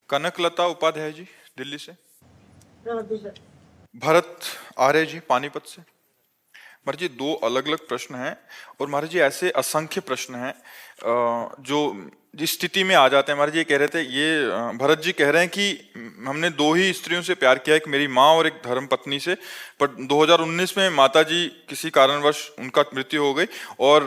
कनकलता उपाध्याय जी दिल्ली से। भरत आर्य जी पानीपत से। महाराज जी दो अलग अलग प्रश्न हैं और महाराज जी ऐसे असंख्य प्रश्न हैं जो जिस स्थिति में आ जाते हैं। महाराज जी कह रहे थे भरत जी कह रहे हैं कि हमने दो ही स्त्रियों से प्यार किया, एक मेरी माँ और एक धर्म पत्नी से, पर 2019 में माता जी किसी कारणवश उनका मृत्यु हो गई और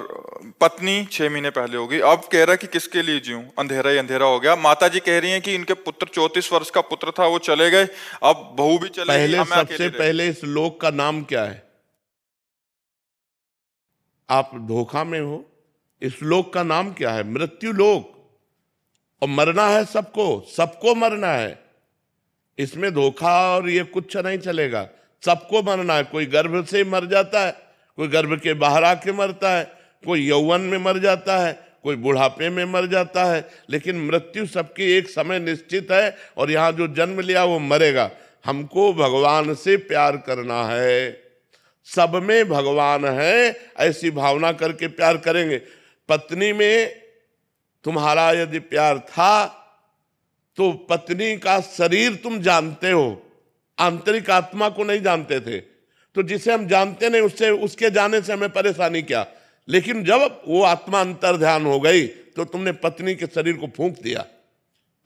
पत्नी 6 महीने पहले हो गई। अब कह रहा है कि किसके लिए जीऊं, अंधेरा ही अंधेरा हो गया। माता जी कह रही हैं कि इनके पुत्र 34 वर्ष का पुत्र था, वो चले गए, अब बहू भी चले गई, पहले अब मैं सबसे अकेले रह पहले इस लोक का नाम क्या है? आप धोखा में हो। इस लोक का नाम क्या है? मृत्यु लोक। और मरना है सबको, सबको मरना है। इसमें धोखा और ये कुछ नहीं चलेगा। सबको मरना है। कोई गर्भ से मर जाता है, कोई गर्भ के बाहर आके मरता है, कोई यौवन में मर जाता है, कोई बुढ़ापे में मर जाता है, लेकिन मृत्यु सबकी एक समय निश्चित है। और यहाँ जो जन्म लिया वो मरेगा। हमको भगवान से प्यार करना है, सब में भगवान है, ऐसी भावना करके प्यार करेंगे। पत्नी में तुम्हारा यदि प्यार था तो पत्नी का शरीर तुम जानते हो, आंतरिक आत्मा को नहीं जानते थे। तो जिसे हम जानते नहीं उससे, उसके जाने से हमें परेशानी क्या। लेकिन जब वो आत्मा अंतर ध्यान हो गई तो तुमने पत्नी के शरीर को फूंक दिया,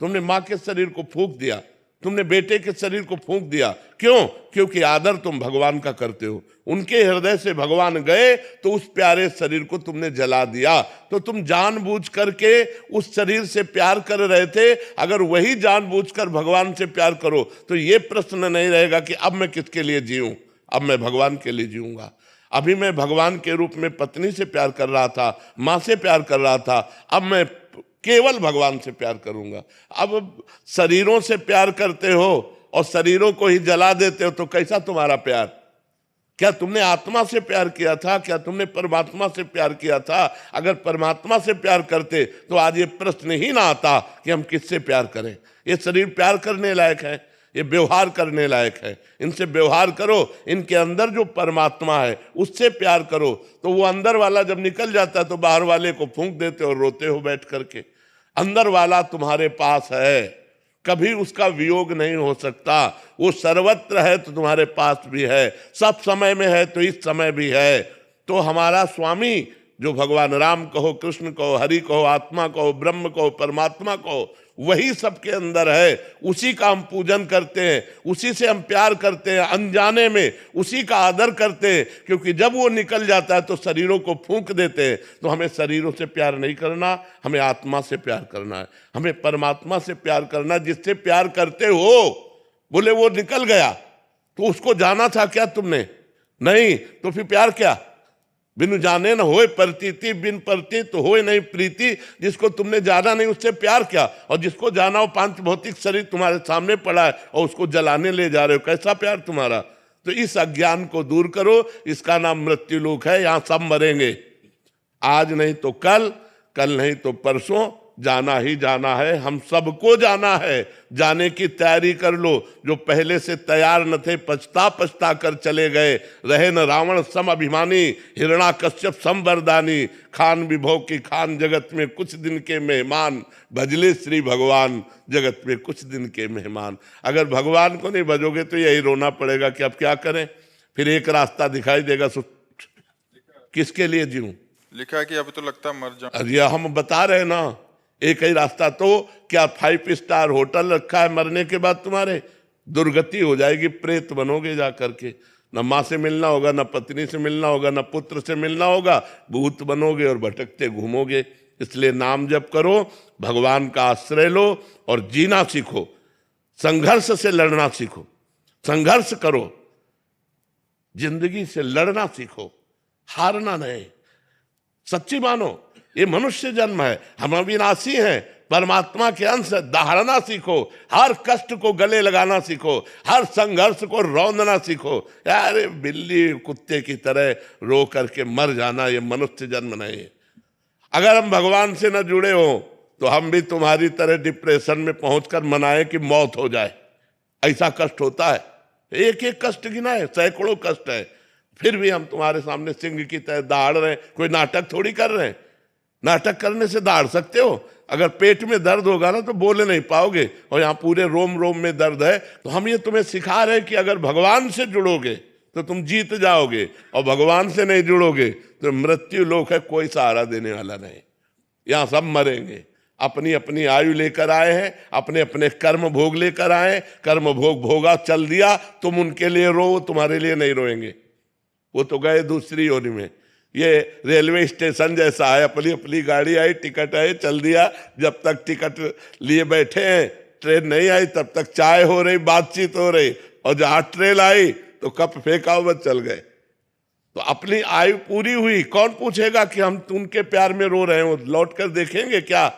तुमने माँ के शरीर को फूंक दिया, तुमने बेटे के शरीर को फूंक दिया। क्यों? क्योंकि आदर तुम भगवान का करते हो। उनके हृदय से भगवान गए तो उस प्यारे शरीर को तुमने जला दिया। तो तुम जानबूझ करके उस शरीर से प्यार कर रहे थे। अगर वही जानबूझकर भगवान से प्यार करो तो ये प्रश्न नहीं रहेगा कि अब मैं किसके लिए जीऊं, अब मैं भगवान के लिए जीऊंगा। अभी मैं भगवान के रूप में पत्नी से प्यार कर रहा था, माँ से प्यार कर रहा था, अब मैं केवल भगवान से प्यार करूंगा। अब शरीरों से प्यार करते हो और शरीरों को ही जला देते हो तो कैसा तुम्हारा प्यार? क्या तुमने आत्मा से प्यार किया था? क्या तुमने परमात्मा से प्यार किया था? अगर परमात्मा से प्यार करते तो आज ये प्रश्न ही ना आता कि हम किससे प्यार करें। ये शरीर प्यार करने लायक है, ये व्यवहार करने लायक है। इनसे व्यवहार करो, इनके अंदर जो परमात्मा है उससे प्यार करो। तो वो अंदर वाला जब निकल जाता है तो बाहर वाले को फूंक देते हो और रोते हो बैठ करके। अंदर वाला तुम्हारे पास है, कभी उसका वियोग नहीं हो सकता। वो सर्वत्र है तो तुम्हारे पास भी है, सब समय में है तो इस समय भी है। तो हमारा स्वामी जो भगवान राम कहो, कृष्ण कहो, हरि कहो, आत्मा कहो, ब्रह्म कहो, परमात्मा कहो, वही सबके अंदर है। उसी का हम पूजन करते हैं, उसी से हम प्यार करते हैं, अनजाने में उसी का आदर करते हैं। क्योंकि जब वो निकल जाता है तो शरीरों को फूंक देते हैं। तो हमें शरीरों से प्यार नहीं करना, हमें आत्मा से प्यार करना है, हमें परमात्मा से प्यार करना। जिससे प्यार करते हो, बोले वो निकल गया तो उसको जाना था क्या तुमने? नहीं, तो फिर प्यार क्या? बिनु जाने न होए प्रतीति, बिन प्रतीति तो होए नहीं प्रीति। जिसको तुमने जाना नहीं उससे प्यार क्या? और जिसको जाना हो, पांच भौतिक शरीर तुम्हारे सामने पड़ा है और उसको जलाने ले जा रहे हो, कैसा प्यार तुम्हारा? तो इस अज्ञान को दूर करो। इसका नाम मृत्यु लोक है। यहां सब मरेंगे, आज नहीं तो कल, कल नहीं तो परसों, जाना ही जाना है। हम सबको जाना है, जाने की तैयारी कर लो। जो पहले से तैयार न थे पछता पछता कर चले गए। रहे न रावण सम अभिमानी, हिरणाकश्यप सम वरदानी। खान विभव की खान, जगत में कुछ दिन के मेहमान। भजले श्री भगवान, जगत में कुछ दिन के मेहमान। अगर भगवान को नहीं भजोगे तो यही रोना पड़ेगा कि अब क्या करें। फिर एक रास्ता दिखाई देगा, किसके लिए जीऊं? लिखा है कि अभी तो लगता है मर जाऊं। अरे हम बता रहे ना, एक ही रास्ता। तो क्या 5 स्टार होटल रखा है? मरने के बाद तुम्हारे दुर्गति हो जाएगी, प्रेत बनोगे जा करके। न माँ से मिलना होगा, न पत्नी से मिलना होगा, न पुत्र से मिलना होगा, भूत बनोगे और भटकते घूमोगे। इसलिए नाम जप करो, भगवान का आश्रय लो और जीना सीखो। संघर्ष से लड़ना सीखो, संघर्ष करो, जिंदगी से लड़ना सीखो, हारना नहीं। सच्ची मानो, ये मनुष्य जन्म है, हम अविनाशी हैं, परमात्मा के अंश है। दहाड़ना सीखो, हर कष्ट को गले लगाना सीखो, हर संघर्ष को रौंदना सीखो। यार बिल्ली कुत्ते की तरह रो करके मर जाना, ये मनुष्य जन्म नहीं है। अगर हम भगवान से न जुड़े हो तो हम भी तुम्हारी तरह डिप्रेशन में पहुंचकर मनाएं कि मौत हो जाए। ऐसा कष्ट होता है, एक एक कष्ट गिना है, सैकड़ों कष्ट है। फिर भी हम तुम्हारे सामने सिंह की तरह दहाड़ रहे हैं। कोई नाटक थोड़ी कर रहे हैं। नाटक करने से दहाड़ सकते हो? अगर पेट में दर्द होगा ना तो बोल नहीं पाओगे, और यहाँ पूरे रोम रोम में दर्द है। तो हम ये तुम्हें सिखा रहे हैं कि अगर भगवान से जुड़ोगे तो तुम जीत जाओगे, और भगवान से नहीं जुड़ोगे तो मृत्यु लोक है, कोई सहारा देने वाला नहीं। यहाँ सब मरेंगे। अपनी अपनी आयु लेकर आए हैं, अपने अपने कर्म भोग लेकर आए, कर्म भोग भोगा चल दिया, तुम उनके लिए रो, तुम्हारे लिए नहीं रोएंगे। वो तो गए दूसरी योनि में। ये रेलवे स्टेशन जैसा है, अपनी अपनी गाड़ी आई, टिकट आई, चल दिया। जब तक टिकट लिए बैठे हैं, ट्रेन नहीं आई, तब तक चाय हो रही, बातचीत हो रही, और जहां ट्रेन आई तो कप फेंका हुआ चल गए। तो अपनी आयु पूरी हुई, कौन पूछेगा कि हम उनके प्यार में रो रहे हो? लौट कर देखेंगे क्या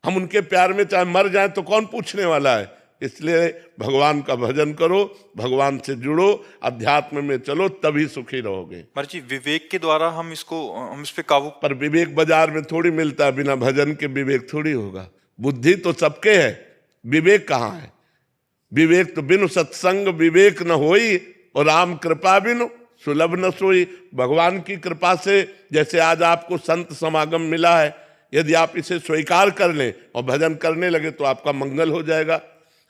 हम उनके प्यार में? चाहे मर जाए तो कौन पूछने वाला है? इसलिए भगवान का भजन करो, भगवान से जुड़ो, अध्यात्म में चलो, तभी सुखी रहोगे। महाराज जी, विवेक के द्वारा हम इस पे काबू। पर विवेक बाजार में थोड़ी मिलता है, बिना भजन के विवेक थोड़ी होगा। बुद्धि तो सबके है, विवेक कहाँ है? विवेक तो बिनु सत्संग विवेक न होई, और राम कृपा बिनु सुलभ न सोई। भगवान की कृपा से जैसे आज आपको संत समागम मिला है, यदि आप इसे स्वीकार कर लें और भजन करने लगे तो आपका मंगल हो जाएगा।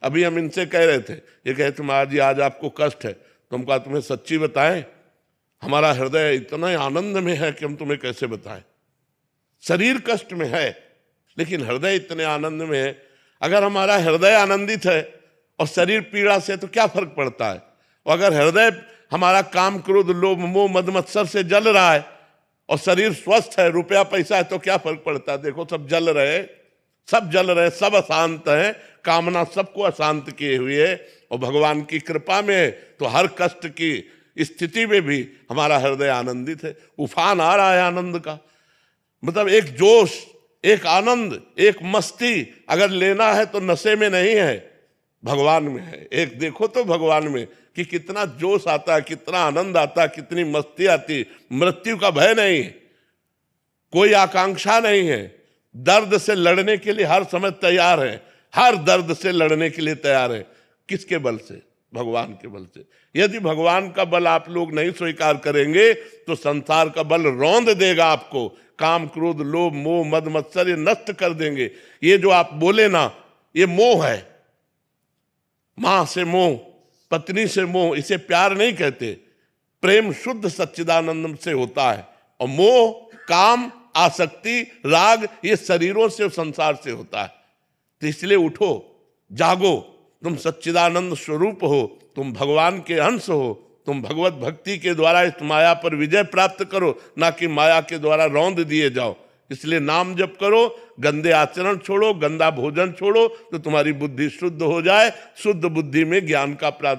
अभी हम इनसे कह रहे थे, ये कहे थे महाराज जी आज आपको कष्ट है, तो हम कहा तुम्हें सच्ची बताएं, हमारा हृदय इतना आनंद में है कि हम तुम्हें कैसे बताएं। शरीर कष्ट में है लेकिन हृदय इतने आनंद में है। अगर हमारा हृदय आनंदित है और शरीर पीड़ा से, तो क्या फर्क पड़ता है? और अगर हृदय हमारा काम क्रोध लोभ मोह मद मत्सर से जल रहा है और शरीर स्वस्थ है, रुपया पैसा है, तो क्या फर्क पड़ता है? देखो सब जल रहे, सब जल रहे, सब अशांत है, कामना सबको अशांत किए हुए है। और भगवान की कृपा में तो हर कष्ट की स्थिति में भी हमारा हृदय आनंदित है। उफान आ रहा है आनंद का, मतलब एक जोश, एक आनंद, एक मस्ती अगर लेना है तो नशे में नहीं है, भगवान में है। एक देखो तो भगवान में कि कितना जोश आता है, कितना आनंद आता है, कितनी मस्ती आती। मृत्यु का भय नहीं है, कोई आकांक्षा नहीं है, दर्द से लड़ने के लिए हर समय तैयार है, हर दर्द से लड़ने के लिए तैयार है। किसके बल से? भगवान के बल से। यदि भगवान का बल आप लोग नहीं स्वीकार करेंगे तो संसार का बल रौंद देगा आपको। काम क्रोध लोभ मोह मद मत्सर ये नष्ट कर देंगे। ये जो आप बोले ना, ये मोह है, मां से मोह, पत्नी से मोह, इसे प्यार नहीं कहते। प्रेम शुद्ध सच्चिदानंद से होता है, और मोह काम आसक्ति राग ये शरीरों से संसार से होता है। तो इसलिए उठो, जागो, तुम सच्चिदानंद स्वरूप हो, तुम भगवान के अंश हो, तुम भगवत भक्ति के द्वारा इस माया पर विजय प्राप्त करो, ना कि माया के द्वारा रौंद दिए जाओ। इसलिए नाम जप करो, गंदे आचरण छोड़ो, गंदा भोजन छोड़ो, तो तुम्हारी बुद्धि शुद्ध हो जाए। शुद्ध बुद्धि में ज्ञान का प्राप्त